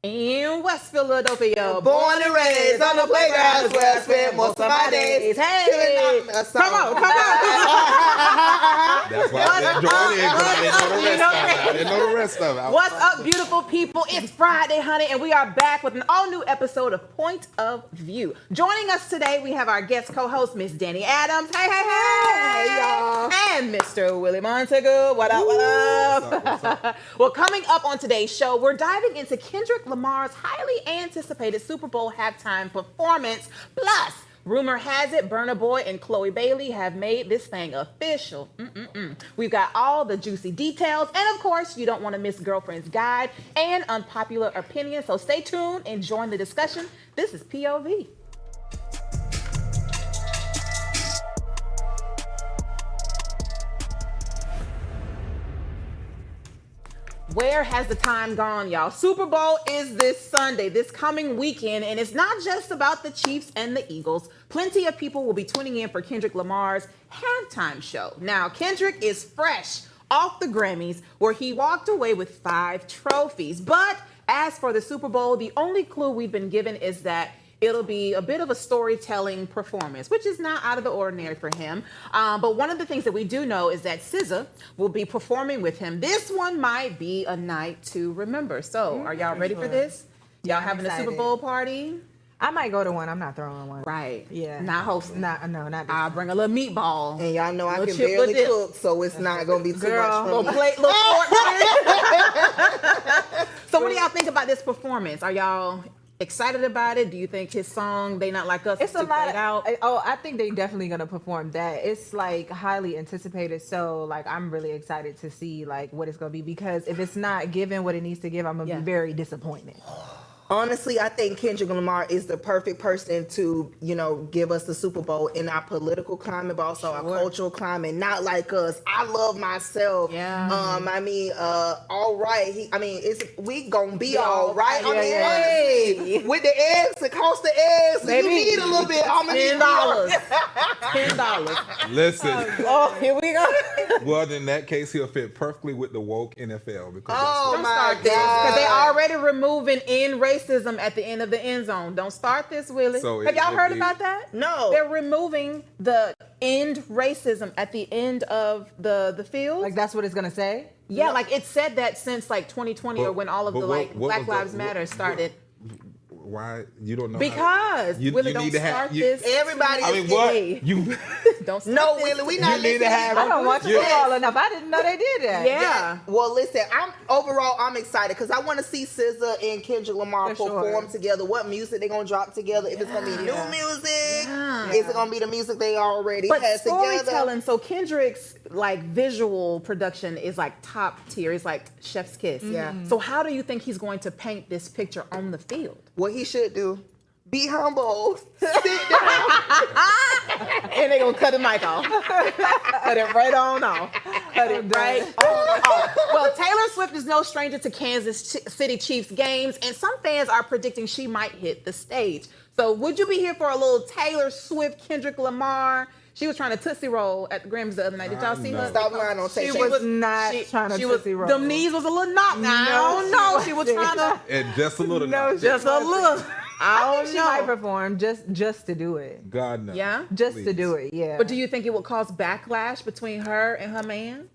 In West Philadelphia, Born and raised on the playground is where I spend most of my days. Hey, come on. That's why I didn't join in, because I didn't know the rest of it. What's up, beautiful people? It's Friday, honey, and we are back with an all-new episode of Point of View. Joining us today, we have our guest co-host, Miss Danny Adams. Hey, y'all. And Mr. Willie Montego. What up, What's up? Well, coming up on today's show, we're diving into Kendrick Lamar's highly anticipated Super Bowl halftime performance. Plus, rumor has it Burna Boy and Chloe Bailey have made this thing official. We've got all the juicy details. And of course, you don't want to miss Girlfriend's Guide and Unpopular Opinion. So stay tuned and join the discussion. This is POV. Where has the time gone, y'all? Super Bowl is this Sunday, this coming weekend, and it's not just about the Chiefs and the Eagles. Plenty of people will be tuning in for Kendrick Lamar's halftime show. Now, Kendrick is fresh off the Grammys, where he walked away with 5 trophies. But as for the Super Bowl, the only clue we've been given is that it'll be a bit of a storytelling performance, which is not out of the ordinary for him. But one of the things that we do know is that SZA will be performing with him. This one might be a night to remember. So are y'all ready for this? Y'all having a Super Bowl party? I might go to one. I'm not throwing one. Right. Yeah. Not hosting. No, not this I'll time. bring a little meatball. And y'all know I Little can chip barely with dip. cook, so it's not going to be too Girl, much for little me. plate, little fork. So what do y'all think about this performance? Are y'all excited about it? Do you think his song "They Not Like Us" It's a took lot. it out? I think they definitely gonna perform that. It's like highly anticipated, so like I'm really excited to see like what it's gonna be, because if it's not giving what it needs to give, I'm gonna be very disappointed. Honestly, I think Kendrick Lamar is the perfect person to, give us the Super Bowl in our political climate, but also our cultural climate. Not like us. I love myself. Yeah. All right. We gonna be all right. Yeah. Honestly, with the eggs, the cost of eggs, Baby, you need a little bit. I'm gonna need $10. $10. Listen, Oh, here we go. well, in that case, he'll fit perfectly with the woke NFL. Because Oh Don't my start this, God. because they already removing in racism at the end of the end zone. Don't start this, Willie. So Have y'all heard it- about that? No. They're removing the end racism at the end of the field. Like that's what it's gonna say. Yeah, like it said that since like 2020 or when all of the what Black was Lives the- Matter started. Why you don't know? Because You- Willie, you don't need to have- start you- this. Everybody I is mean, what Hey. you? Don't start No, this. Willie, we not You need to listening. have- I don't watch Yeah. football enough. I didn't know they did that. Yeah. Well, listen, I'm excited because I want to see SZA and Kendrick Lamar For sure. perform together. What music they gonna drop together? If it's gonna be new music, Yeah. is it gonna be the music they already But had together? storytelling, so Kendrick's like visual production is like top tier. It's like chef's kiss. Yeah. So how do you think he's going to paint this picture on the field? What he should do: be humble, sit down. And they gonna cut the mic off. Cut it right on off. Cut it right on off. Well, Taylor Swift is no stranger to Kansas City Chiefs games, and some fans are predicting she might hit the stage. So would you be here for a little Taylor Swift, Kendrick Lamar? She was trying to Tootsie Roll at the Grammys the other night. Did y'all see her? Stop lying on She Taylor. was not trying to She was, Tootsie Roll. them knees was a little knocked. I don't know. She was trying to, And just a little. No, just a little. I I don't think she might know. perform just to do it. God no. Yeah? Just to Please. do it, yeah. But do you think it would cause backlash between her and her man?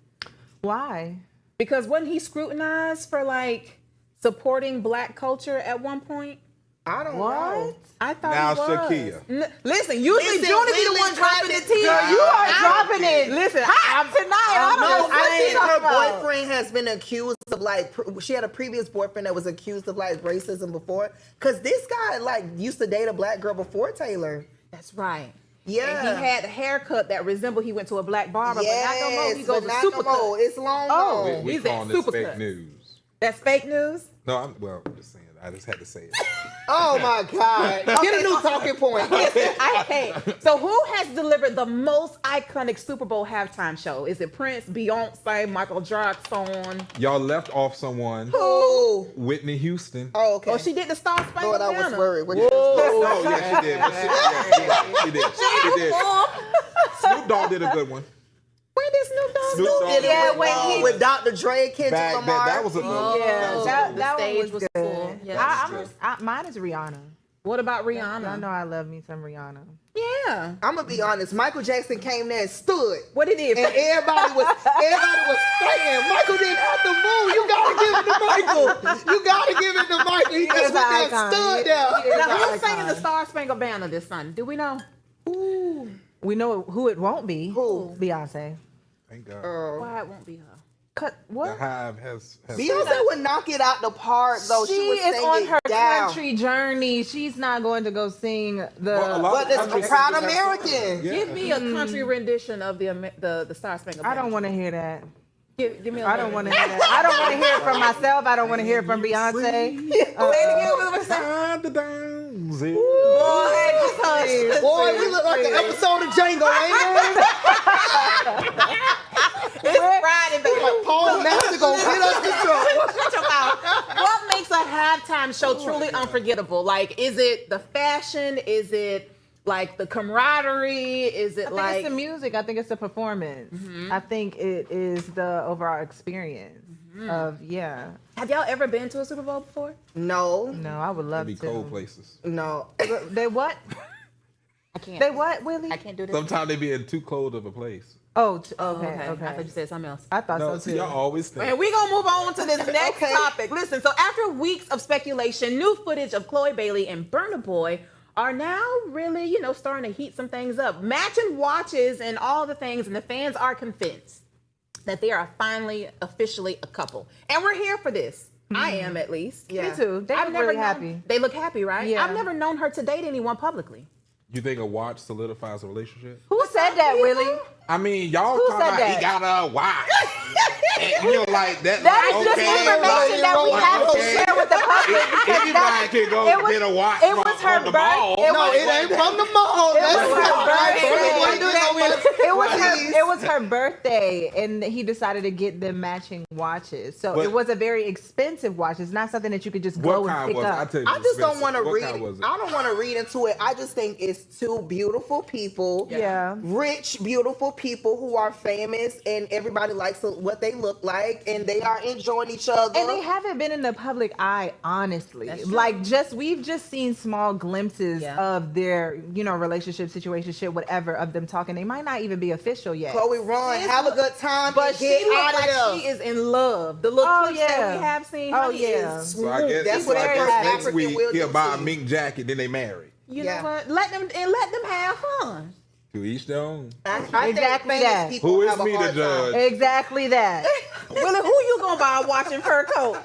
Why? Because wasn't he scrutinized for like supporting Black culture at one point? I don't What? know. I thought Now he was. Shakia. Listen, usually Listen, June be the Willie one dropping tried the to- tea. Girl, You are I'm- dropping it. Listen, Hot tonight. I don't No, know what I you think talking her about. boyfriend has been accused of she had a previous boyfriend that was accused of like racism before. Cause this guy like used to date a Black girl before Taylor. That's right. Yeah. And he had a haircut that resembled he went to a black barber, Yes, but not no more. He goes but to not super no more. cut. It's long Oh. gone. We He's at calling this Supercut. fake news. That's fake news. No, I'm just saying. I just had to say it. Oh my God. Get a new talking point. I can't. So who has delivered the most iconic Super Bowl halftime show? Is it Prince, Beyonce, Michael Jackson? Y'all left off someone. Ooh. Whitney Houston. Oh, okay. Oh, she did the Star Spangled Lord, I was Banner. worried. What Oh, yeah, she did. But she did. She did. Snoop Dogg did a good one. When did Snoop Dogg Snoop Dogg did Yeah, it when he- with Dr. Dre, Kendrick Back Lamar. that was a Yeah, that the one stage was was good. full. Yeah. Mine is Rihanna. What about I Rihanna? know I love me some Rihanna. Yeah. I'm gonna be honest. Michael Jackson came there and stood. What it is? And everybody was saying, Michael didn't have to move. You gotta give it to Michael. You gotta give it to Michael. He just is went an there and icon. stood He there. Now, who's an singing icon. the Star Spangled Banner this Sunday? Do we know? We know who it won't be. Who? Beyonce. Thank God. Why it won't be her? Cut The what? Hive has Beyonce would knock it out the park, though. She She was is singing on her down. country journey. She's not going to go sing the. Well, a lot But of it's country a proud singers have American. Yeah. Give me a country rendition of the Star Spangled Banner. I don't want to hear that. Give me. I don't want to hear that. I don't want to hear it from myself. I don't want to hear it from Beyonce. Say it again. What was that? Time to dance. Boy, we look like an episode of Django, ain't it? It's Friday, baby. Paul Master gonna get us the truck. Shut your mouth. What makes a halftime show truly unforgettable? Like, is it the fashion? Is it like the camaraderie? Is it I think like it's the music. I think it's the performance. I think it is the overall experience of Have y'all ever been to a Super Bowl before? No, No, I would love Be to. cold places. no. They what? I can't. They what, Willie? I can't do this. Sometimes they be in too cold of a place. Oh, Okay. okay, I thought okay. you said something else. I thought No, so see, too. y'all always think. And we're going to move on to this next Okay. topic. Listen, so after weeks of speculation, new footage of Chloe Bailey and Burna Boy are now really, starting to heat some things up. Matching watches and all the things, and the fans are convinced that they are finally officially a couple. And we're here for this. I am, at least. Yeah. Me too. They I've look never really known- happy. They look happy, right? Yeah. I've never known her to date anyone publicly. You think a watch solidifies a relationship? Who said that, Willie? I mean, y'all Who talking said about that? he got a watch. And, like that. That like, is just okay, information that we like, have to okay. share with the public. because Anybody can go it was- get a watch it was her from the birth- mall. it No, was- it ain't from the mall. It That's was her not right. birthday. Don't do so much. It was her birthday, and he decided to get them matching watches. So But- it was a very expensive watch. It's not something that you could just What go and kind pick was it? up. I tell you, I just don't expensive. want to What read. kind was it? I don't want to read into it. I just think it's two beautiful people. Yeah. Rich, beautiful people who are famous, and everybody likes what they look like, and they are enjoying each other. And they haven't been in the public eye, honestly. That's true. Like, we've just seen small glimpses Yeah. of their, relationship, situationship, whatever, of them talking. They might not even be official yet. Chloe, run, Sis, have a good time, But and she get looks out of like there. she is in love. The little Oh, clips that yeah. we have seen, Oh, honey, yeah. is So I guess, That's so what I the guess first next African week will he'll do buy a too. mink jacket, then they marry. You Yeah. know what? Let them have fun. To each their own. I think Exactly famous that. people Who is have a me to hard judge? time. Exactly that. Willie, who you gonna buy a watch and fur coat?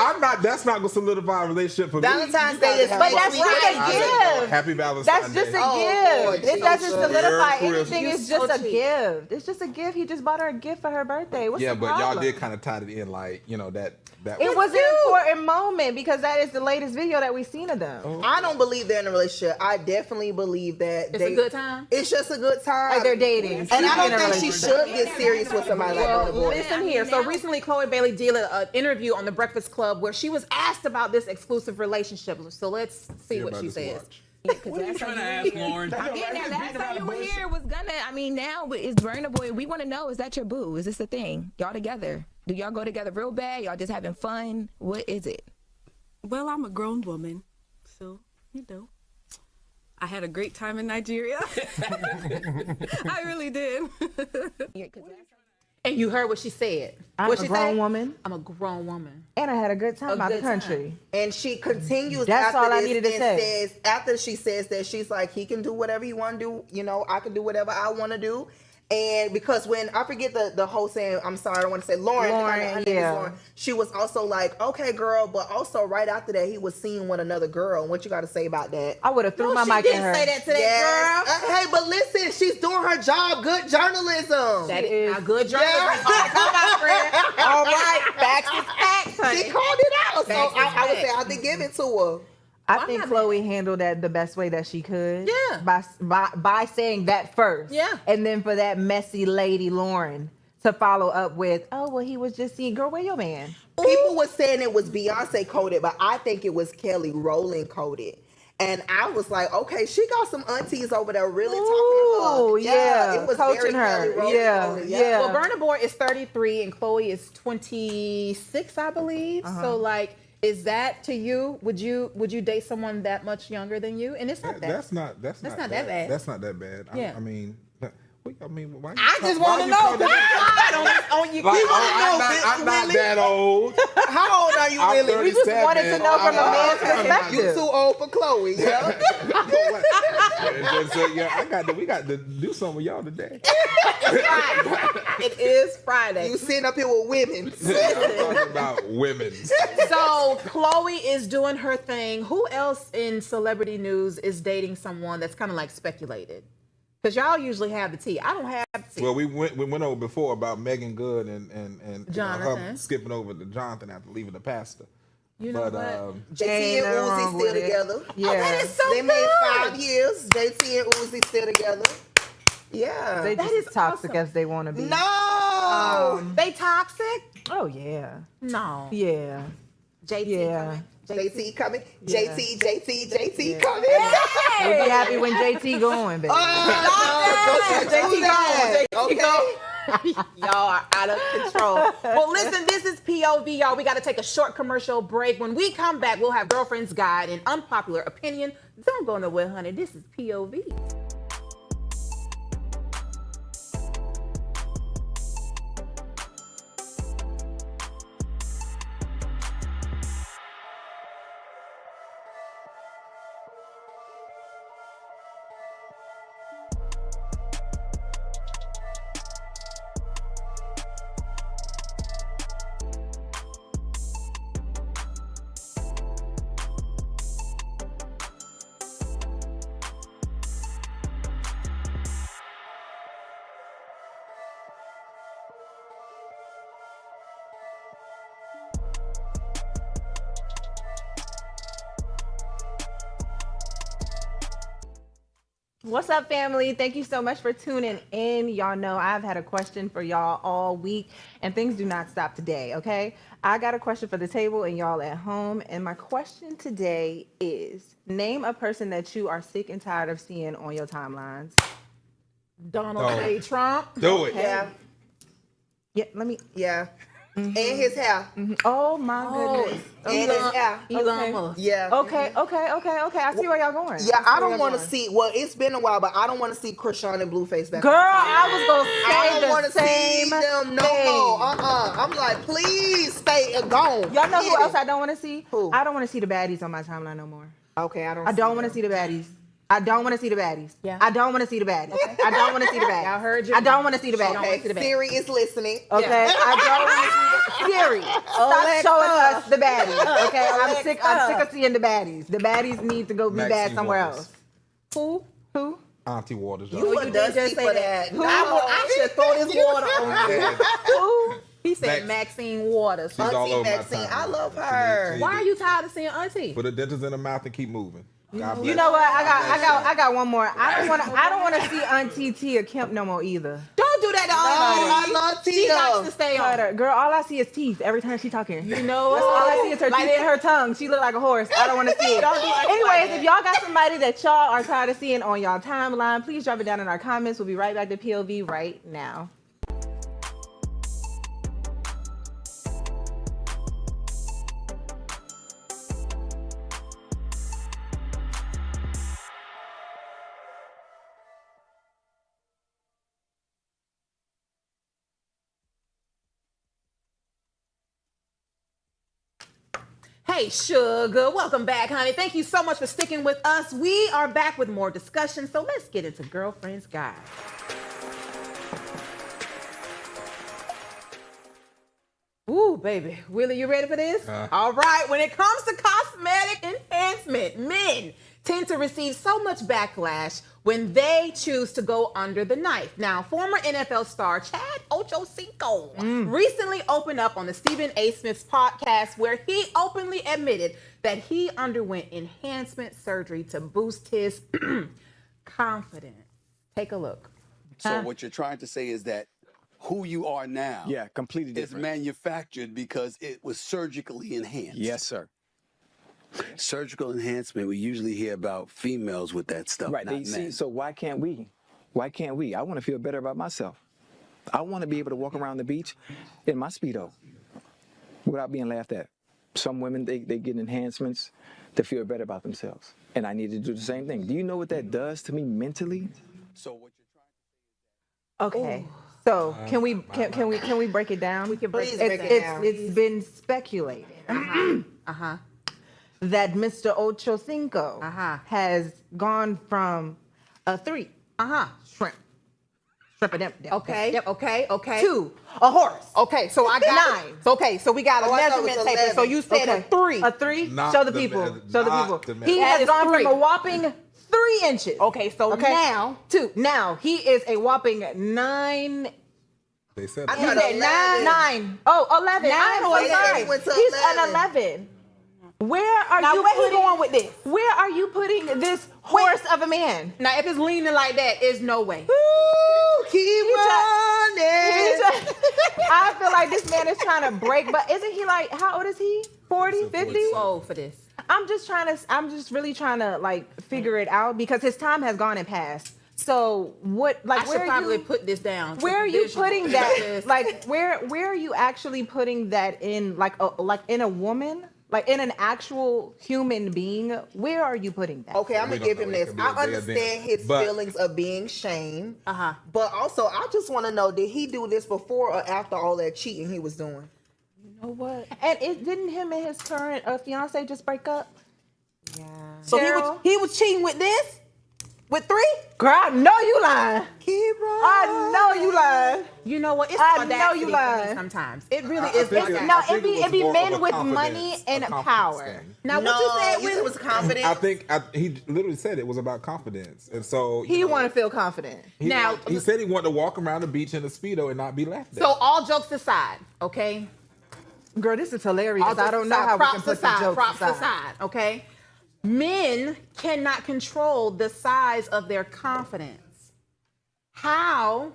I'm not. That's not gonna solidify a relationship for Valentine's me. Day is But that's sweet just a Valentine's Day. gift. Happy Valentine's That's just a Day. Oh, Lord, gift. It so doesn't cheap. solidify Merry anything. Christmas. It's just So a cheap. gift. It's just a gift. He just bought her a gift for her birthday. What's Yeah, the but problem? y'all did kind of tie it in, like that. It was an important moment because that is the latest video that we've seen of them. I don't believe they're in a relationship. I definitely believe that It's a good time. It's just a good time. Like they're dating. And I in a don't think she relationship. should get serious with somebody like Well, Burna Boy. listen here. So recently, Chloe Bailey did an interview on The Breakfast Club where she was asked about this exclusive relationship. So let's see Hear what about she this says. watch. What are you trying to ask, Lauren? Yeah, now last time you were here was gonna. I mean, now it's Burna Boy. We want to know: is that your boo? Is this the thing? Y'all together? Do y'all go together real bad? Y'all just having fun? What is it? Well, I'm a grown woman, so I had a great time in Nigeria. I really did. And you heard what she said. I'm What a she grown say? woman, I'm a grown woman. and I had a good time A out the good time. country. And she continues That's after all I this needed to and say. says, after she says that, she's like, he can do whatever he want to do. I can do whatever I want to do. And because when I forget the whole saying, I'm sorry, I don't want to say Lauren. her name is yeah. Lauren. She was also like, okay, girl, but also right after that, he was seeing with another girl. What you got to say about that? I would have threw my she mic didn't at her. say that to that Yes. girl. Hey, but listen, she's doing her job. Good journalism. That She is is- a good journalism. Yeah. Come on, friend. All right, facts is facts, honey. She called it out. So Facts is I would say facts. I have to give it to her. I I'm think not Chloe handled that the best way that she could. Yeah. By saying that first. Yeah. And then for that messy lady Lauren to follow up with, oh well, he was just seeing, girl, where your man? People were saying it was Beyonce coded, but I think it was Kelly Rowland coded. And I was like, okay, she got some aunties over there really talking Ooh, to her. yeah, It was coaching very her. Kelly Rowland. Yeah. Well, Burna Boy is 33 and Chloe is 26, I believe. So like, is that to you? Would you date someone that much younger than you? And it's not that. That's not not that bad. That's not that bad. Yeah. I mean, why? I just want to know. On you. I'm not that old. How old are you I'm really? 37. We just wanted to know from a man's perspective. You too old for Chloe, yeah? We got to do something with y'all today. It is Friday. You sitting up here with women. I'm talking about women. So Chloe is doing her thing. Who else in celebrity news is dating someone that's kind of like speculated? Because y'all usually have the tea. I don't have the tea. Well, we went over before about Megan Good and Jonathan. her skipping over to Jonathan after leaving the pastor. You know what? JT Ain't and nothing wrong Uzi with still it. together. Yeah. Oh, that is so They good. made 5 years. JT and Uzi still together. Yeah. They That just is as toxic awesome. as they want to be. No. They toxic? Oh yeah. No. Yeah. JT Yeah. coming? JT coming. Yeah. JT coming. We'll be happy when JT going, baby. JT gone. Okay. Y'all are out of control. Well, listen, this is POV, y'all. We got to take a short commercial break. When we come back, we'll have Girlfriend's Guide and Unpopular Opinion. Don't go nowhere, honey. This is POV. What's up, family? Thank you so much for tuning in. Y'all know I've had a question for y'all all week, and things do not stop today, okay? I got a question for the table and y'all at home, and my question today is, name a person that you are sick and tired of seeing on your timelines. Donald J. Trump. Do it. Yeah. Yeah, let me. Yeah. And his hair. Oh my goodness. And his hair. Elon Musk. Yeah. Okay. I see where y'all going. Yeah, I don't want to to see. Well, it's been a while, but I don't want to see Krishan and Blueface back. Girl, I was gonna I say don't the want to same see them no thing. more. I'm like, please stay gone. Y'all know who Hit it. else I don't want to see? Who? I don't want to see the baddies on my timeline no more. Okay, I don't. I don't want to see the baddies. I don't want to see the baddies. Yeah. I don't want to see the baddies. I don't want to see the baddies. Y'all heard you. I don't want to see the baddies. Okay, Siri is listening. Okay, I don't want to see the Siri. Stop showing us the baddies. Okay, I'm sick of seeing the baddies. The baddies need to go be Maxine bad somewhere Waters. else. Who? Who? Auntie Waters. You were did dusty just say for that. that. I should throw this water on you. Who? He said Maxine Waters. She's all Auntie over my Maxine, timeline. I love She her. needs- Why are you tired of seeing Auntie? Put the dentist in her mouth and keep moving. God You bless know what? I got one more. I don't want to see Auntie Tia Kemp no more either. Don't do that to Auntie. I love She got to Tia. stay on. Cut her. Girl, all I see is teeth every time she talking. You know That's all I see is her Like teeth and her tongue. She look like a horse. I don't want to see it. Anyways, if y'all got somebody that y'all are tired of seeing on y'all timeline, please drop it down in our comments. We'll be right back to POV right now. Hey, sugar. Welcome back, honey. Thank you so much for sticking with us. We are back with more discussion, so let's get into Girlfriend's Guide. Ooh, baby. Willie, you ready for this? All right. When it comes to cosmetic enhancement, men tend to receive so much backlash when they choose to go under the knife. Now, former NFL star Chad Ochocinco recently opened up on the Stephen A. Smith's podcast where he openly admitted that he underwent enhancement surgery to boost his confidence. Take a look. So what you're trying to say is that who you are now Yeah, completely is different. manufactured because it was surgically enhanced. Yes, sir. Surgical enhancement, we usually hear about females with that stuff, Right. not They see. men. So why can't we? Why can't we? I want to feel better about myself. I want to be able to walk around the beach in my Speedo without being laughed at. Some women, they get enhancements to feel better about themselves. And I need to do the same thing. Do you know what that does to me mentally? So what you're trying Okay. So can we break it down? We can break it down. It's been speculated that Mr. Ocho Cinco has gone from a 3 shrimp. Okay. Yep. Okay. To a horse. Okay. So I got 9. So, okay. So we got a Oh, I thought it measurement was tape. 11. So you said Okay. a 3. A 3? Not Show the the people. men- Show the not people. the men. He That has is gone 3. from a whopping 3 inches. Okay. So now 2. Now he is a whopping 9. They said I You thought said 11. 9. Oh, 11. Nine I'm or so sorry. 11 went to He's 11. an 11. Where are now you where putting, he going with this? Where are you putting this horse of a man? Now if it's leaning like that, is no way. Keep running. I feel like this man is trying to break, but isn't he like, how old is he? 40, 50? Oh, for this. I'm just really trying to like figure it out because his time has gone and passed. So what, like, I where should are probably you, put this down. where are you Visual. putting that? Yes. Like, where are you actually putting that in? Like in a woman? Like in an actual human being? Where are you putting that? Okay, I'm We gonna don't give know. him It this. could be I a day of understand dance. his But- feelings of being shamed. Uh-huh. But also, I just want to know: did he do this before or after all that cheating he was doing? You know what? And didn't him and his current fiance just break up? Yeah. So Cheryl? he was cheating with this? With 3? Girl, I know you lying. Keep running. I know you lying. You know what? It's I know audacity you for lying. me sometimes. It really I is. think audacity. No, I think it was be more men of a with confidence- money and a confidence power. thing. Now No, what you said it was confidence. I think he literally said it was about confidence, and so He want to feel confident. Now- he said he wanted to walk around the beach in a Speedo and not be laughed at. So all jokes aside, okay? Girl, this is hilarious. All jokes I don't know aside, how we props can put aside, the jokes props aside. okay? Men cannot control the size of their confidence. How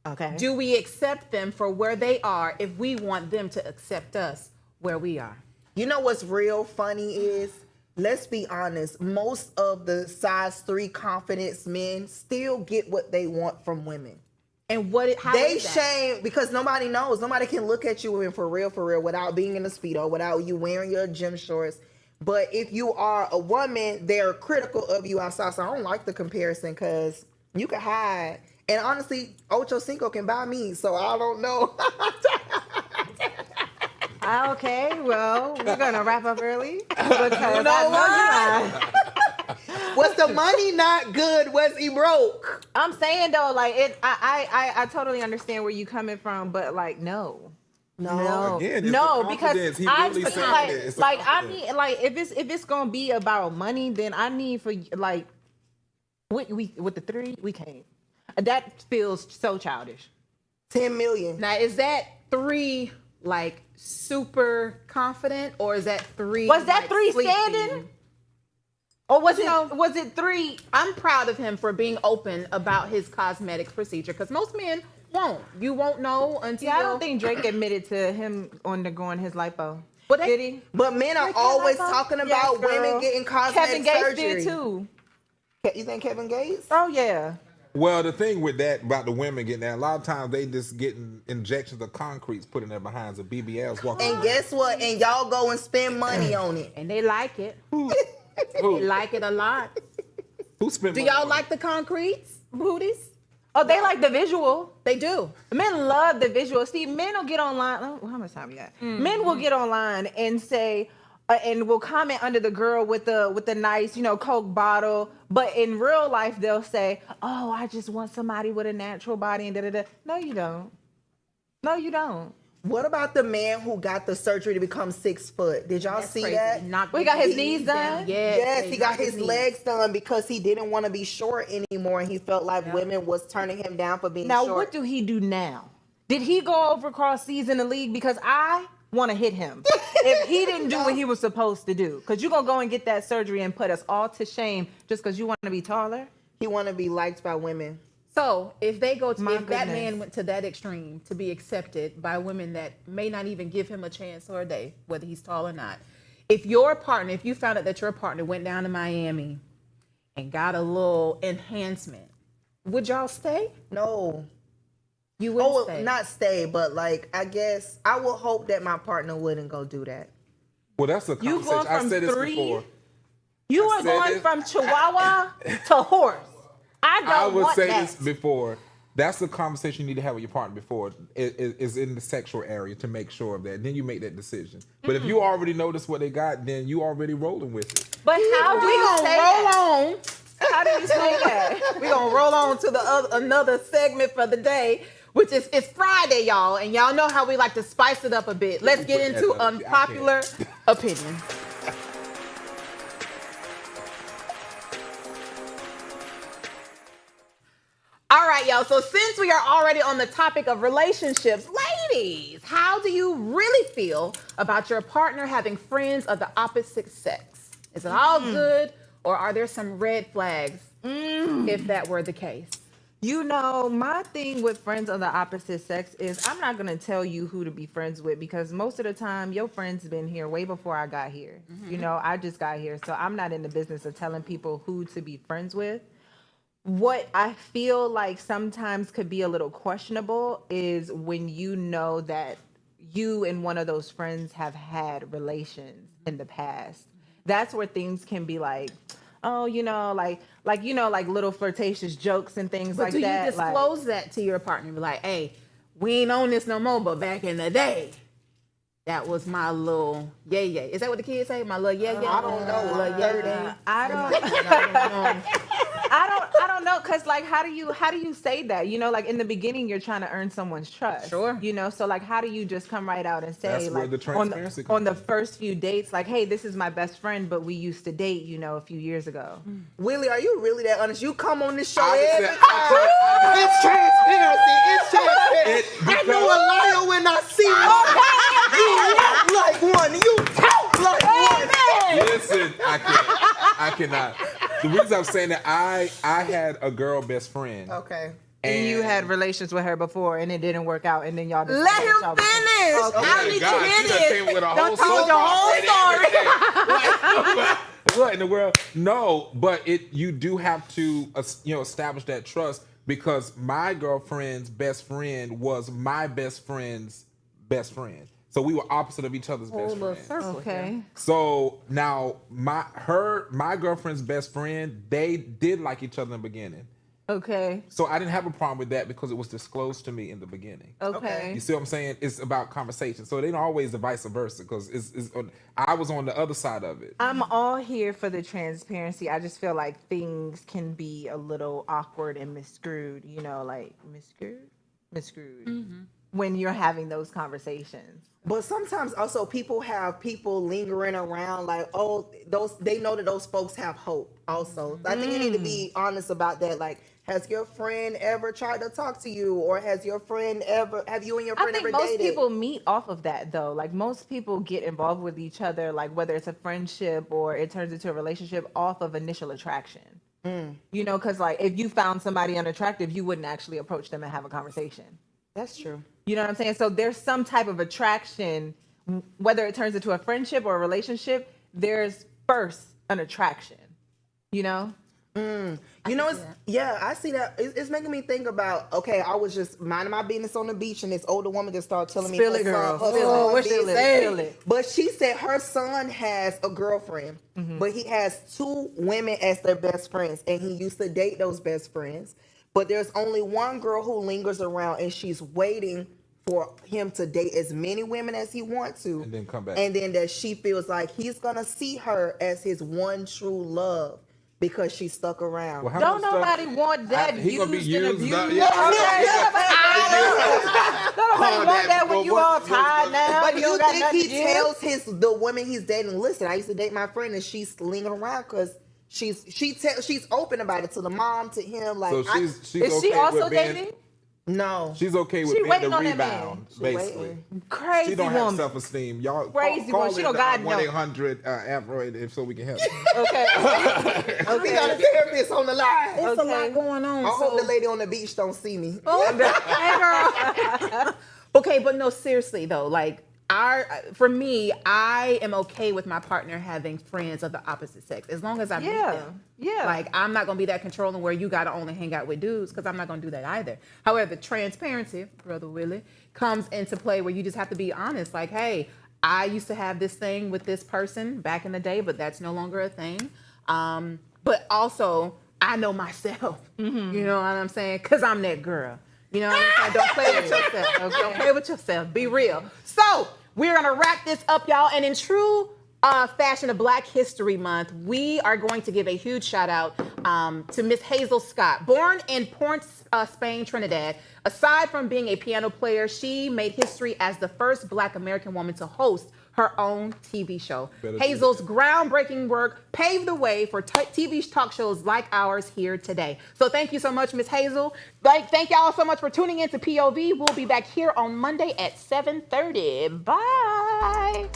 Okay. do we accept them for where they are if we want them to accept us where we are? You know what's real funny is, let's be honest, most of the size 3 confidence men still get what they want from women. And how They is that? shame because nobody knows. Nobody can look at you and for real, without being in a Speedo, without you wearing your gym shorts. But if you are a woman, they're critical of you outside. So I don't like the comparison because you can hide. And honestly, Ocho Cinco can buy me, so I don't know. Okay, well, we're going to wrap up early because I know you lying. Was the money not good? Was he broke? I'm saying though, like I totally understand where you coming from, but like no. Again, it's No, the because confidence. He I literally feel said like, that. It's the like I confidence. need, like if it's gonna be about money, then I need for like we with the 3 we can't. That feels so childish. 10 million. Now, is that 3 like super confident, or is that 3? Was that like, 3 sleepy? standing? Or was No. was it 3? I'm proud of him for being open about his cosmetic procedure because most men won't. You won't know until. Yeah, I don't think Drake admitted to him undergoing his lipo. But they- Did he? But men are always talking about Yes, girl. women getting cosmetic Kevin Gates surgery. did too. You think Kevin Gates? Oh yeah. Well, the thing with that about the women getting that, a lot of times they just getting injections of concretes put in their behinds of BBLs walking. And guess what? And y'all go and spend money on it. And they like it. Who? They like it a lot. Who spent Do money y'all on like the concretes booties? Oh, they like the visual. They do. Men love the visual. See, men will get online. Oh, how much time we got? Men will get online and say, and will comment under the girl with the nice, Coke bottle. But in real life, they'll say, "Oh, I just want somebody with a natural body." And da da da. No, you don't. No, you don't. What about the man who got the surgery to become 6 foot? Did y'all see Crazy. that? Knocked We got his knees knees done? Yes, Yes, they he got knocked his knees. legs done because he didn't want to be short anymore, and he felt like women was turning him down for being Now, short. what do he do now? Did he go over across seas in the league? Because I want to hit him if he didn't do what he was supposed to do. Because you're going to go and get that surgery and put us all to shame just because you want to be taller? He want to be liked by women. So if they go to, My if that goodness. man went to that extreme to be accepted by women that may not even give him a chance or a day, whether he's tall or not, if you found out that your partner went down to Miami and got a little enhancement, would y'all stay? No. You wouldn't Oh, stay. not stay, but like I guess I would hope that my partner wouldn't go do that. Well, that's a You conversation. going I from said this 3? before. You I are said going this- from Chihuahua to horse. I don't I would want say that. this before. That's the conversation you need to have with your partner before. Is in the sexual area to make sure of that. Then you make that decision. But if you already notice what they got, then you already rolling with it. But how do We you gonna say roll that? on. How do you say that? We're gonna roll on to the another segment for the day, which is it's Friday, y'all, and y'all know how we like to spice it up a bit. Let's get into unpopular opinion. All right, y'all. So since we are already on the topic of relationships, ladies, how do you really feel about your partner having friends of the opposite sex? Is it all good, or are there some red flags if that were the case? You know, my thing with friends of the opposite sex is I'm not going to tell you who to be friends with because most of the time your friends been here way before I got here. You know, I just got here. So I'm not in the business of telling people who to be friends with. What I feel like sometimes could be a little questionable is when you know that you and one of those friends have had relations in the past. That's where things can be like, oh, you know, like little flirtatious jokes and things But like do you that. disclose that to your partner? Be like, hey, we ain't on this no more, but back in the day, that was my little yay yay. Is that what the kids say? My little yay yay? I don't know. My little yay yay. I don't know, cause like how do you say that? You know, like in the beginning you're trying to earn someone's trust. Sure. You know, so like how do you just come right out and say That's where like the transparency on the comes in. first few dates, like, hey, this is my best friend, but we used to date, you know, a few years ago. Willie, are you really that honest? You come on this show I every said- time. It's transparency. It's transparency. I know a liar when I see one. You walk like one. You talk like one. Listen, I cannot. The reason I'm saying that I had a girl best friend. Okay. And you had relations with her before and it didn't work out and then y'all decided Let him y'all was- finish. Oh I my need God, to she hear done this. came with a Done whole told soap your opera whole and story. everything. What in the world? No, but you do have to establish that trust because my girlfriend's best friend was my best friend's best friend. So we were opposite of each other's best friends. Okay. So now my girlfriend's best friend, they did like each other in the beginning. Okay. So I didn't have a problem with that because it was disclosed to me in the beginning. Okay. You see what I'm saying? It's about conversation. So it ain't always the vice versa because I was on the other side of it. I'm all here for the transparency. I just feel like things can be a little awkward and miscrewed, you know, like miscrewed when you're having those conversations. But sometimes also people have people lingering around like, oh, they know that those folks have hope also. I think you need to be honest about that. Like, has your friend ever tried to talk to you, or have you and your I friend think ever most dated? people meet off of that though. Like most people get involved with each other, like whether it's a friendship or it turns into a relationship off of initial attraction. You know, because like if you found somebody unattractive, you wouldn't actually approach them and have a conversation. That's true. You know what I'm saying? So there's some type of attraction, whether it turns into a friendship or a relationship, there's first an attraction, you know? You know, I see that. It's making me think about, okay, I was just minding my business on the beach and this older woman just started telling me Spill her it, girl. son- her Spill son it. What she business. say? Spill it. But she said her son has a girlfriend, but he has 2 women as their best friends, and he used to date those best friends. But there's only one girl who lingers around, and she's waiting for him to date as many women as he wants to, And then come back. And then that she feels like he's gonna see her as his one true love because she stuck around. Well, how Don't much stuff- nobody want that He gonna be used and used up. abused. Yeah. Don't nobody want that when you all tired now. But do you don't got think nothing he to give? tells the women he's dating, listen, I used to date my friend and she's lingering around because she's open about it to the mom, to him. Like, So she's Is she okay also with being, dating? no. She's okay with She being waiting the on that man. rebound, She basically. waiting. Crazy She don't have woman. self-esteem. Y'all Crazy call woman. She don't got no- 1-800 Afro if so we can help. Okay. We got a therapist on the line. It's a Okay. lot going on. I hope so- the lady on the beach don't see me. Hey, girl. Okay, but no, seriously though, like for me, I am okay with my partner having friends of the opposite sex as long as I meet them. Yeah. Like, I'm not gonna be that controlling where you gotta only hang out with dudes, because I'm not gonna do that either. However, transparency, Brother Willie, comes into play where you just have to be honest. Like, hey, I used to have this thing with this person back in the day, but that's no longer a thing. But also, I know myself. You know what I'm saying? Because I'm that girl. You know what I'm saying? Don't play with yourself. Okay? Don't play with yourself. Be real. So we're gonna wrap this up, y'all. And in true fashion of Black History Month, we are going to give a huge shout out to Miss Hazel Scott. Born in Port Spain, Trinidad, aside from being a piano player, she made history as the first Black American woman to host her own TV show. Hazel's groundbreaking work paved the way for TV talk shows like ours here today. So thank you so much, Miss Hazel. Thank y'all so much for tuning in to POV. We'll be back here on Monday at 7:30. Bye.